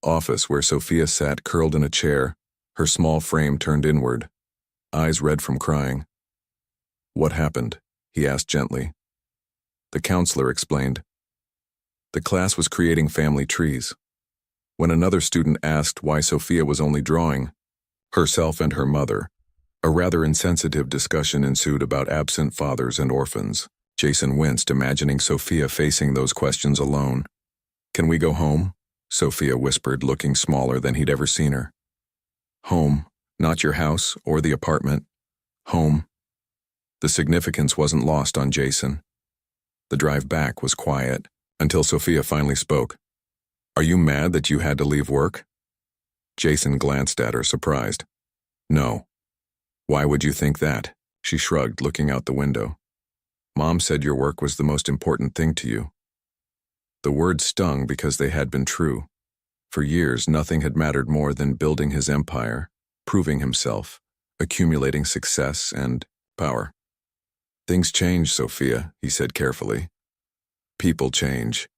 office where Sophia sat curled in a chair, her small frame turned inward, eyes red from crying. "What happened?" he asked gently. The counselor explained. "The class was creating family trees. When another student asked why Sophia was only drawing herself and her mother, a rather insensitive discussion ensued about absent fathers and orphans." Jason winced, imagining Sophia facing those questions alone. "Can we go home?" Sophia whispered, looking smaller than he'd ever seen her. "Home, not your house or the apartment. Home." The significance wasn't lost on Jason. The drive back was quiet, until Sophia finally spoke. "Are you mad that you had to leave work?" Jason glanced at her, surprised. "No." "Why would you think that?" She shrugged, looking out the window. "Mom said your work was the most important thing to you." The words stung because they had been true. For years, nothing had mattered more than building his empire, proving himself, accumulating success and power. "Things change, Sophia," he said carefully. "People change."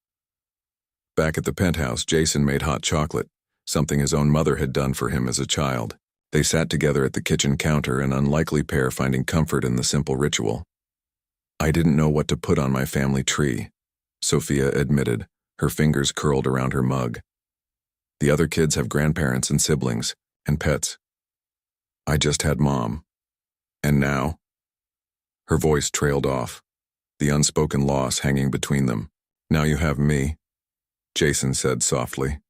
Back at the penthouse, Jason made hot chocolate, something his own mother had done for him as a child. They sat together at the kitchen counter, an unlikely pair finding comfort in the simple ritual. "I didn't know what to put on my family tree," Sophia admitted, her fingers curled around her mug. "The other kids have grandparents and siblings, and pets. I just had Mom. And now?" Her voice trailed off, the unspoken loss hanging between them. "Now you have me," Jason said softly.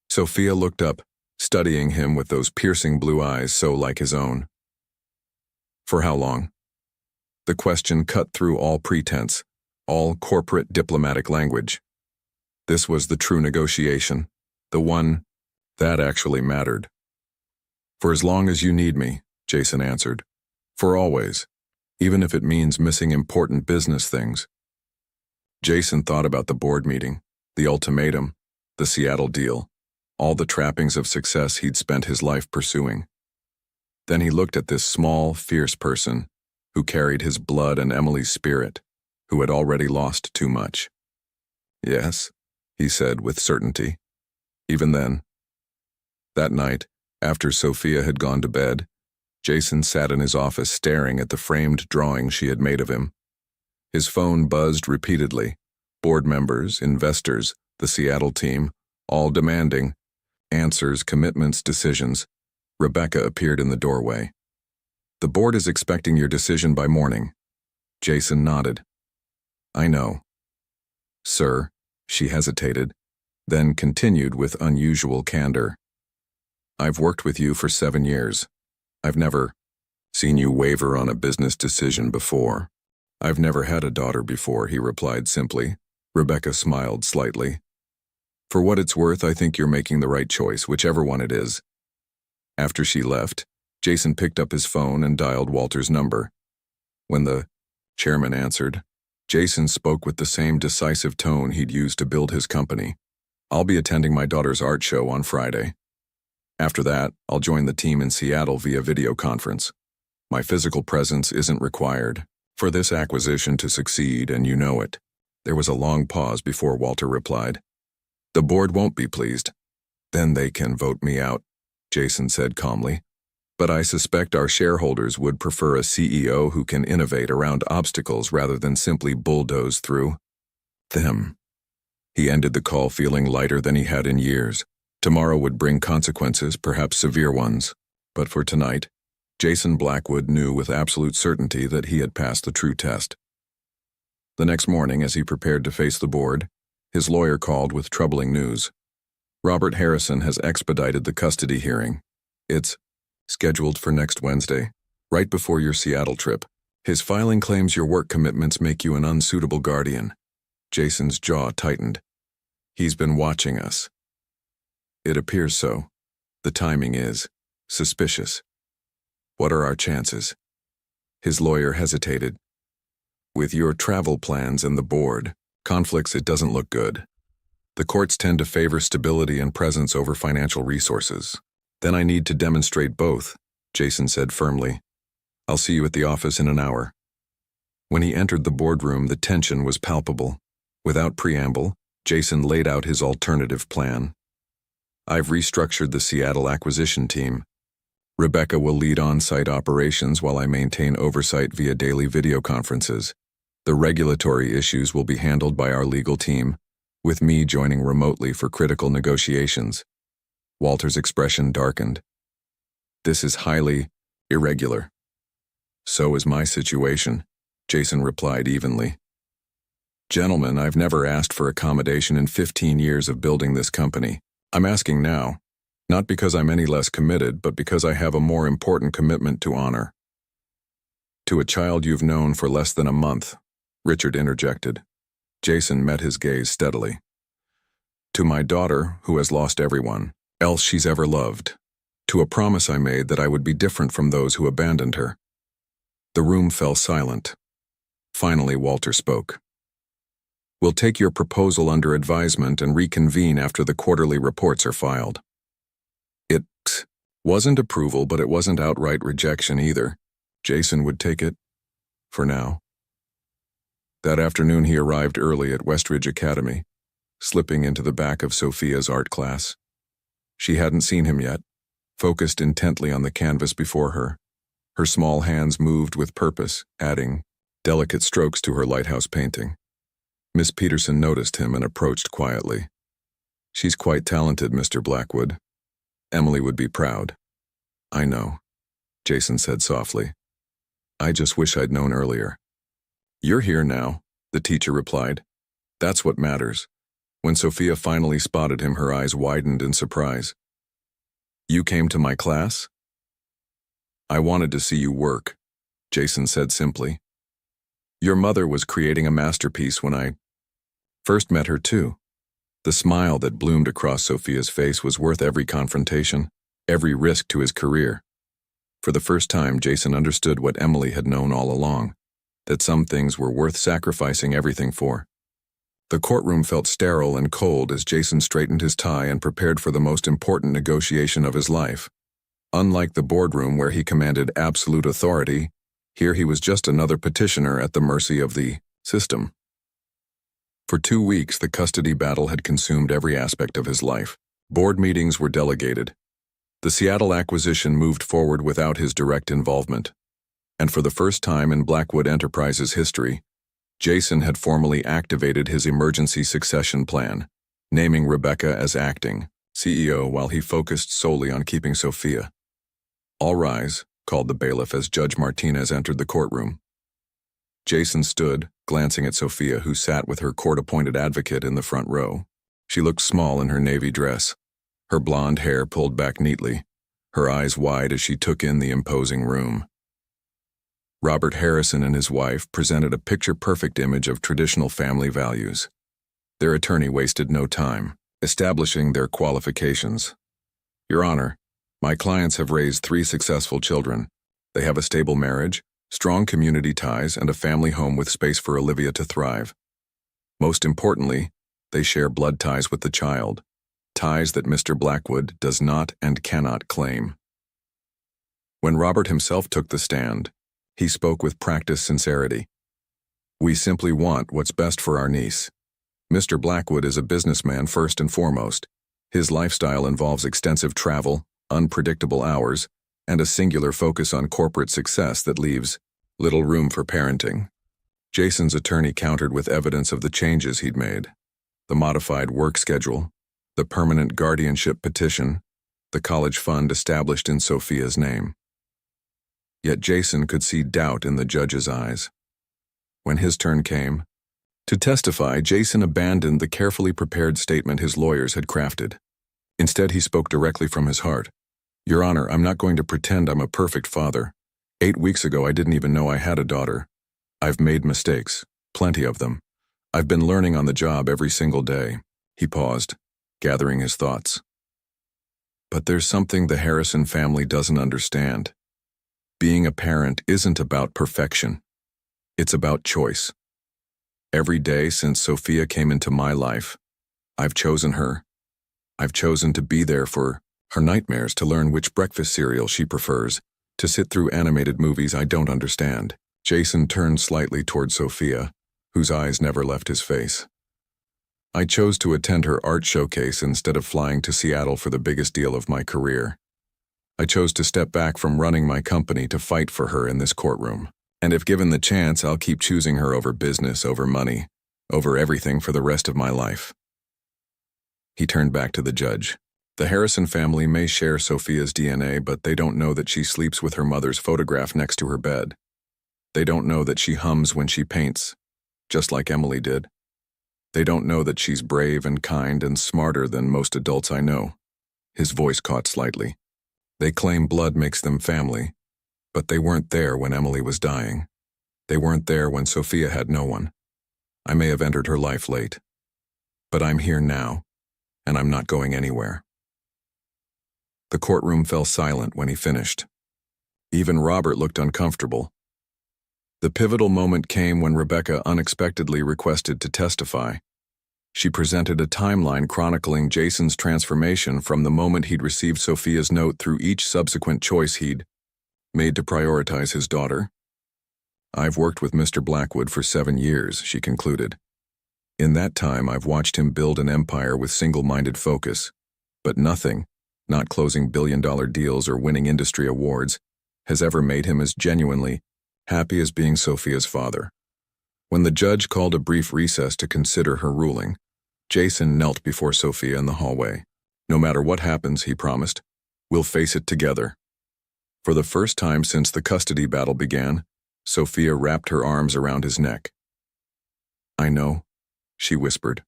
Sophia looked up, studying him with those piercing blue eyes so like his own. "For how long?" The question cut through all pretense, all corporate diplomatic language. This was the true negotiation, the one that actually mattered. "For as long as you need me," Jason answered. "For always, even if it means missing important business things." Jason thought about the board meeting, the ultimatum, the Seattle deal, all the trappings of success he'd spent his life pursuing. Then he looked at this small, fierce person who carried his blood and Emily's spirit, who had already lost too much. "Yes," he said with certainty. Even then. That night, after Sophia had gone to bed, Jason sat in his office staring at the framed drawing she had made of him. His phone buzzed repeatedly. Board members, investors, the Seattle team, all demanding answers, commitments, decisions. Rebecca appeared in the doorway. "The board is expecting your decision by morning." Jason nodded. "I know." "Sir," she hesitated, then continued with unusual candor. "I've worked with you for 7 years. I've never seen you waver on a business decision before." I've never had a daughter before, he replied simply. Rebecca smiled slightly. For what it's worth, I think you're making the right choice, whichever one it is. After she left, Jason picked up his phone and dialed Walter's number. When the chairman answered, Jason spoke with the same decisive tone he'd used to build his company. I'll be attending my daughter's art show on Friday. After that, I'll join the team in Seattle via video conference. My physical presence isn't required for this acquisition to succeed, and you know it. There was a long pause before Walter replied. The board won't be pleased. Then they can vote me out, Jason said calmly. But I suspect our shareholders would prefer a CEO who can innovate around obstacles rather than simply bulldoze through them. He ended the call feeling lighter than he had in years. Tomorrow would bring consequences, perhaps severe ones. But for tonight, Jason Blackwood knew with absolute certainty that he had passed the true test. The next morning, as he prepared to face the board, his lawyer called with troubling news. Robert Harrison has expedited the custody hearing. It's scheduled for next Wednesday, right before your Seattle trip. His filing claims your work commitments make you an unsuitable guardian. Jason's jaw tightened. He's been watching us. It appears so. The timing is suspicious. What are our chances? His lawyer hesitated. With your travel plans and the board conflicts, it doesn't look good. The courts tend to favor stability and presence over financial resources. Then I need to demonstrate both, Jason said firmly. I'll see you at the office in an hour. When he entered the boardroom, the tension was palpable. Without preamble, Jason laid out his alternative plan. I've restructured the Seattle acquisition team. Rebecca will lead on-site operations while I maintain oversight via daily video conferences. The regulatory issues will be handled by our legal team, with me joining remotely for critical negotiations. Walter's expression darkened. This is highly irregular. So is my situation, Jason replied evenly. Gentlemen, I've never asked for accommodation in 15 years of building this company. I'm asking now, not because I'm any less committed, but because I have a more important commitment to honor. To a child you've known for less than a month, Richard interjected. Jason met his gaze steadily. To my daughter, who has lost everyone else she's ever loved. To a promise I made that I would be different from those who abandoned her. The room fell silent. Finally, Walter spoke. We'll take your proposal under advisement and reconvene after the quarterly reports are filed. It wasn't approval, but it wasn't outright rejection either. Jason would take it, for now. That afternoon he arrived early at Westridge Academy, slipping into the back of Sophia's art class. She hadn't seen him yet, focused intently on the canvas before her. Her small hands moved with purpose, adding delicate strokes to her lighthouse painting. Miss Peterson noticed him and approached quietly. She's quite talented, Mr. Blackwood. Emily would be proud. I know, Jason said softly. I just wish I'd known earlier. You're here now, the teacher replied. That's what matters. When Sophia finally spotted him, her eyes widened in surprise. You came to my class? I wanted to see you work, Jason said simply. Your mother was creating a masterpiece when I first met her too. The smile that bloomed across Sophia's face was worth every confrontation, every risk to his career. For the first time, Jason understood what Emily had known all along, that some things were worth sacrificing everything for. The courtroom felt sterile and cold as Jason straightened his tie and prepared for the most important negotiation of his life. Unlike the boardroom where he commanded absolute authority, here he was just another petitioner at the mercy of the system. For 2 weeks, the custody battle had consumed every aspect of his life. Board meetings were delegated. The Seattle acquisition moved forward without his direct involvement. And for the first time in Blackwood Enterprises history, Jason had formally activated his emergency succession plan, naming Rebecca as acting CEO while he focused solely on keeping Sophia. All rise, called the bailiff as Judge Martinez entered the courtroom. Jason stood, glancing at Sophia, who sat with her court-appointed advocate in the front row. She looked small in her navy dress, her blonde hair pulled back neatly, her eyes wide as she took in the imposing room. Robert Harrison and his wife presented a picture-perfect image of traditional family values. Their attorney wasted no time establishing their qualifications. Your Honor, my clients have raised 3 successful children. They have a stable marriage, strong community ties, and a family home with space for Olivia to thrive. Most importantly, they share blood ties with the child, ties that Mr. Blackwood does not and cannot claim. When Robert himself took the stand, he spoke with practiced sincerity. We simply want what's best for our niece. Mr. Blackwood is a businessman first and foremost. His lifestyle involves extensive travel, unpredictable hours, and a singular focus on corporate success that leaves little room for parenting. Jason's attorney countered with evidence of the changes he'd made: the modified work schedule, the permanent guardianship petition, the college fund established in Sophia's name. Yet Jason could see doubt in the judge's eyes. When his turn came to testify, Jason abandoned the carefully prepared statement his lawyers had crafted. Instead, he spoke directly from his heart. Your Honor, I'm not going to pretend I'm a perfect father. 8 weeks ago, I didn't even know I had a daughter. I've made mistakes, plenty of them. I've been learning on the job every single day. He paused, gathering his thoughts. But there's something the Harrison family doesn't understand. Being a parent isn't about perfection. It's about choice. Every day since Sophia came into my life, I've chosen her. I've chosen to be there for her nightmares, to learn which breakfast cereal she prefers, to sit through animated movies I don't understand. Jason turned slightly toward Sophia, whose eyes never left his face. I chose to attend her art showcase instead of flying to Seattle for the biggest deal of my career. I chose to step back from running my company to fight for her in this courtroom. And if given the chance, I'll keep choosing her over business, over money, over everything for the rest of my life. He turned back to the judge. The Harrison family may share Sophia's DNA, but they don't know that she sleeps with her mother's photograph next to her bed. They don't know that she hums when she paints, just like Emily did. They don't know that she's brave and kind and smarter than most adults I know. His voice caught slightly. They claim blood makes them family, but they weren't there when Emily was dying. They weren't there when Sophia had no one. I may have entered her life late, but I'm here now, and I'm not going anywhere. The courtroom fell silent when he finished. Even Robert looked uncomfortable. The pivotal moment came when Rebecca unexpectedly requested to testify. She presented a timeline chronicling Jason's transformation from the moment he'd received Sophia's note through each subsequent choice he'd made to prioritize his daughter. I've worked with Mr. Blackwood for 7 years, she concluded. In that time, I've watched him build an empire with single-minded focus, but nothing, not closing billion-dollar deals or winning industry awards, has ever made him as genuinely happy as being Sophia's father. When the judge called a brief recess to consider her ruling, Jason knelt before Sophia in the hallway. No matter what happens, he promised, we'll face it together. For the first time since the custody battle began, Sophia wrapped her arms around his neck. I know, she whispered.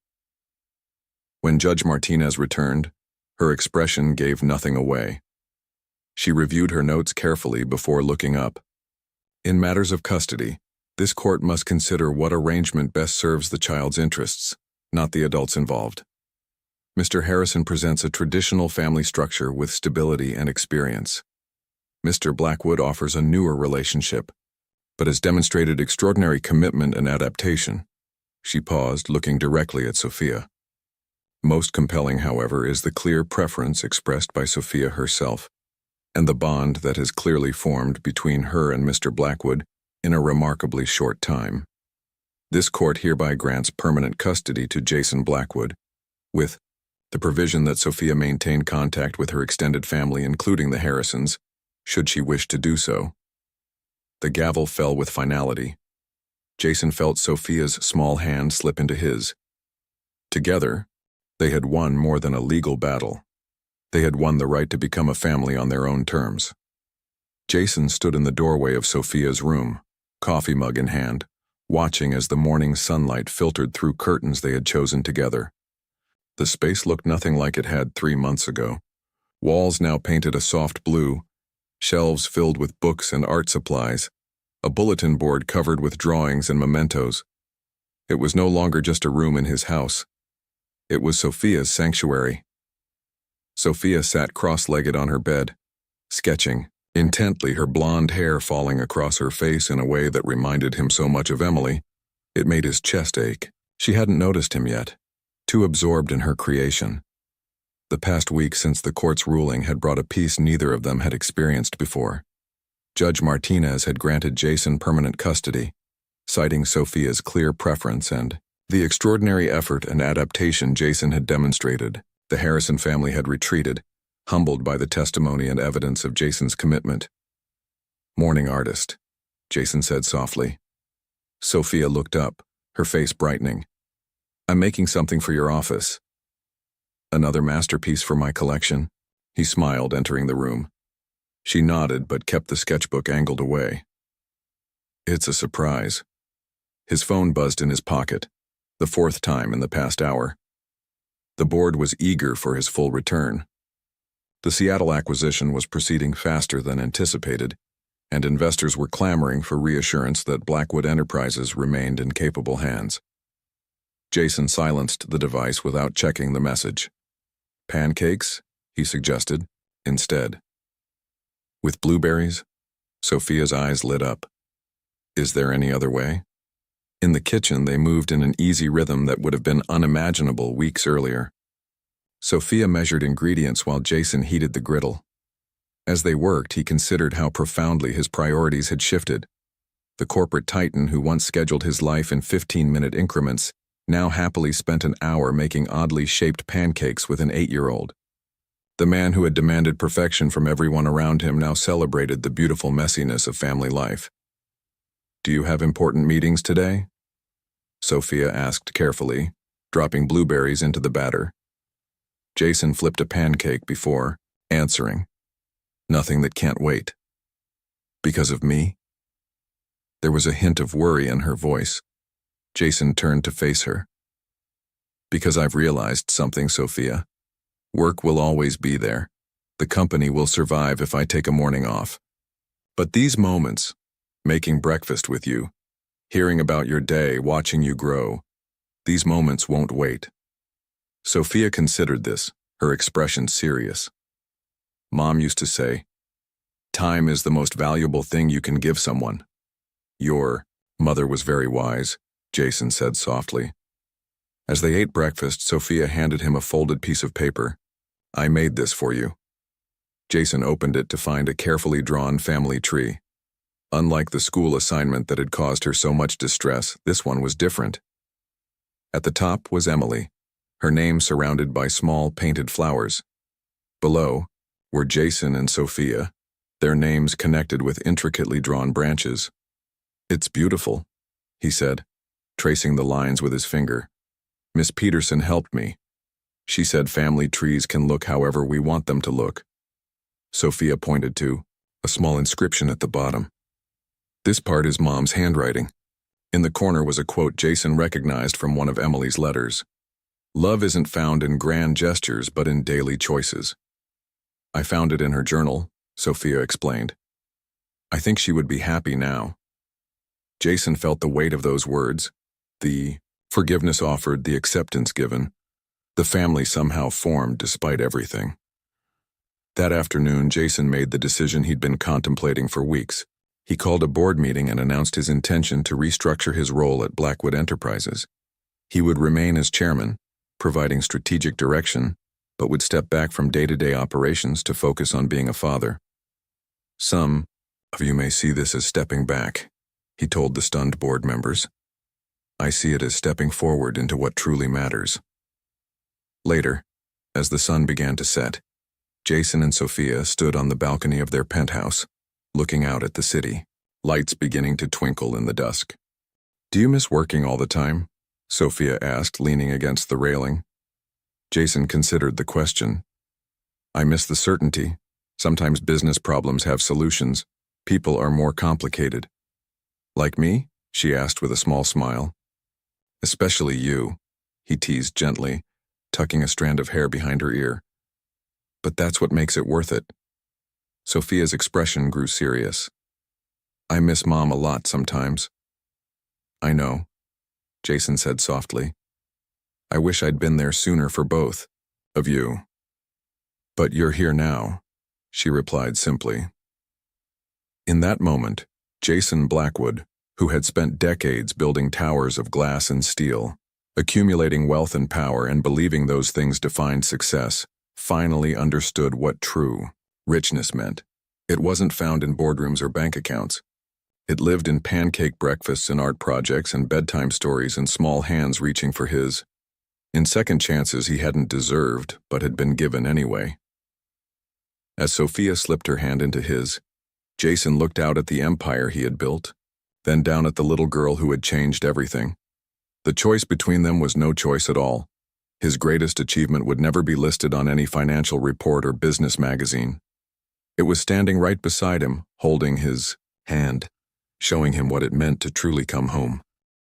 When Judge Martinez returned, her expression gave nothing away. She reviewed her notes carefully before looking up. In matters of custody, this court must consider what arrangement best serves the child's interests, not the adults involved. Mr. Harrison presents a traditional family structure with stability and experience. Mr. Blackwood offers a newer relationship, but has demonstrated extraordinary commitment and adaptation. She paused, looking directly at Sophia. Most compelling, however, is the clear preference expressed by Sophia herself, and the bond that has clearly formed between her and Mr. Blackwood in a remarkably short time. This court hereby grants permanent custody to Jason Blackwood, with the provision that Sophia maintain contact with her extended family, including the Harrisons, should she wish to do so. The gavel fell with finality. Jason felt Sophia's small hand slip into his. Together, they had won more than a legal battle. They had won the right to become a family on their own terms. Jason stood in the doorway of Sophia's room, coffee mug in hand, watching as the morning sunlight filtered through curtains they had chosen together. The space looked nothing like it had 3 months ago. Walls now painted a soft blue, shelves filled with books and art supplies, a bulletin board covered with drawings and mementos. It was no longer just a room in his house. It was Sophia's sanctuary. Sophia sat cross-legged on her bed, sketching, intently, her blonde hair falling across her face in a way that reminded him so much of Emily. It made his chest ache. She hadn't noticed him yet, too absorbed in her creation. The past week since the court's ruling had brought a peace neither of them had experienced before. Judge Martinez had granted Jason permanent custody, citing Sophia's clear preference and the extraordinary effort and adaptation Jason had demonstrated. The Harrison family had retreated, humbled by the testimony and evidence of Jason's commitment. "Morning, artist," Jason said softly. Sophia looked up, her face brightening. "I'm making something for your office." "Another masterpiece for my collection?" He smiled, entering the room. She nodded but kept the sketchbook angled away. "It's a surprise." His phone buzzed in his pocket, the fourth time in the past hour. The board was eager for his full return. The Seattle acquisition was proceeding faster than anticipated, and investors were clamoring for reassurance that Blackwood Enterprises remained in capable hands. Jason silenced the device without checking the message. "Pancakes?" he suggested, instead. "With blueberries?" Sophia's eyes lit up. "Is there any other way?" In the kitchen, they moved in an easy rhythm that would have been unimaginable weeks earlier. Sophia measured ingredients while Jason heated the griddle. As they worked, he considered how profoundly his priorities had shifted. The corporate titan who once scheduled his life in 15-minute increments now happily spent an hour making oddly shaped pancakes with an 8-year-old. The man who had demanded perfection from everyone around him now celebrated the beautiful messiness of family life. "Do you have important meetings today?" Sophia asked carefully, dropping blueberries into the batter. Jason flipped a pancake before answering. "Nothing that can't wait." "Because of me?" There was a hint of worry in her voice. Jason turned to face her. "Because I've realized something, Sophia. Work will always be there. The company will survive if I take a morning off. But these moments, making breakfast with you, hearing about your day, watching you grow, these moments won't wait." Sophia considered this, her expression serious. "Mom used to say, time is the most valuable thing you can give someone." "Your mother was very wise," Jason said softly. As they ate breakfast, Sophia handed him a folded piece of paper. "I made this for you." Jason opened it to find a carefully drawn family tree. Unlike the school assignment that had caused her so much distress, this one was different. At the top was Emily, her name surrounded by small painted flowers. Below were Jason and Sophia, their names connected with intricately drawn branches. "It's beautiful," he said, tracing the lines with his finger. "Miss Peterson helped me. She said family trees can look however we want them to look." Sophia pointed to a small inscription at the bottom. "This part is Mom's handwriting." In the corner was a quote Jason recognized from one of Emily's letters. "Love isn't found in grand gestures but in daily choices." "I found it in her journal," Sophia explained. "I think she would be happy now." Jason felt the weight of those words, the forgiveness offered, the acceptance given. The family somehow formed despite everything. That afternoon, Jason made the decision he'd been contemplating for weeks. He called a board meeting and announced his intention to restructure his role at Blackwood Enterprises. He would remain as chairman, providing strategic direction, but would step back from day-to-day operations to focus on being a father. "Some of you may see this as stepping back," he told the stunned board members. "I see it as stepping forward into what truly matters." Later, as the sun began to set, Jason and Sophia stood on the balcony of their penthouse, looking out at the city, lights beginning to twinkle in the dusk. "Do you miss working all the time?" Sophia asked, leaning against the railing. Jason considered the question. "I miss the certainty. Sometimes business problems have solutions. People are more complicated." "Like me?" she asked with a small smile. "Especially you," he teased gently, tucking a strand of hair behind her ear. "But that's what makes it worth it." Sophia's expression grew serious. I miss Mom a lot sometimes. I know, Jason said softly. I wish I'd been there sooner for both of you. But you're here now, she replied simply. In that moment, Jason Blackwood, who had spent decades building towers of glass and steel, accumulating wealth and power and believing those things defined success, finally understood what true richness meant. It wasn't found in boardrooms or bank accounts. It lived in pancake breakfasts and art projects and bedtime stories and small hands reaching for his, in second chances he hadn't deserved but had been given anyway. As Sophia slipped her hand into his, Jason looked out at the empire he had built, then down at the little girl who had changed everything. The choice between them was no choice at all. His greatest achievement would never be listed on any financial report or business magazine. It was standing right beside him, holding his hand, showing him what it meant to truly come home.